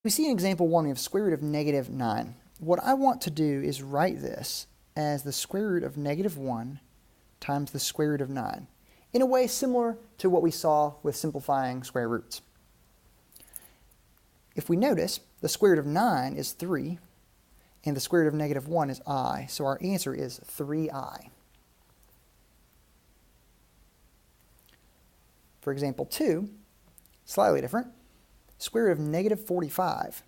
We see in example 1 we have square root of negative 9. What I want to do is write this as the square root of negative 1 times the square root of 9, in a way similar to what we saw with simplifying square roots. If we notice, the square root of 9 is 3, and the square root of negative 1 is I, so our answer is 3i. For example 2, slightly different, square root of negative 45.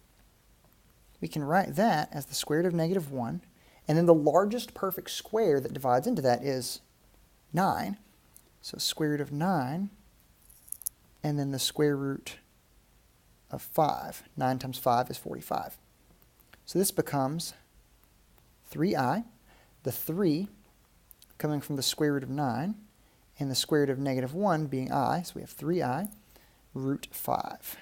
We can write that as the square root of negative 1, and then the largest perfect square that divides into that is 9. So square root of 9, and then the square root of 5. 9 times 5 is 45. So this becomes 3i, the 3 coming from the square root of 9, and the square root of negative 1 being I, so we have 3i root 5.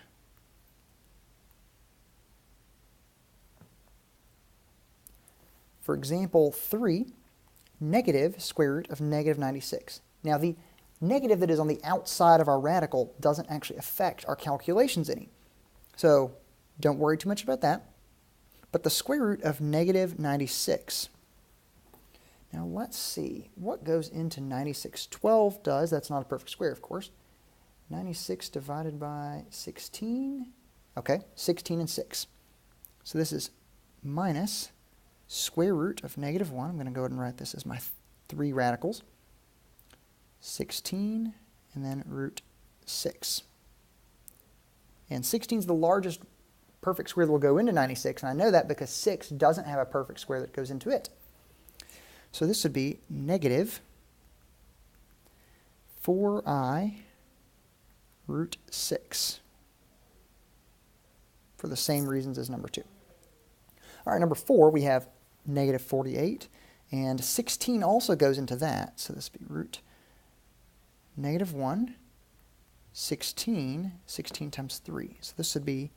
For example 3, negative square root of negative 96. Now the negative that is on the outside of our radical doesn't actually affect our calculations any. So don't worry too much about that. But the square root of negative 96. Now let's see, what goes into 96? 12 does, that's not a perfect square of course. 96 divided by 16, okay, 16 and 6. So this is minus square root of negative 1. I'm going to go ahead and write this as my 3 radicals. 16 and then root 6. And 16 is the largest perfect square that will go into 96, and I know that because 6 doesn't have a perfect square that goes into it. So this would be negative 4i root 6 for the same reasons as number 2. All right, number 4, we have negative 48, and 16 also goes into that, so this would be root negative 1, 16 times 3. So this would be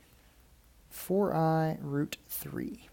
4i root 3.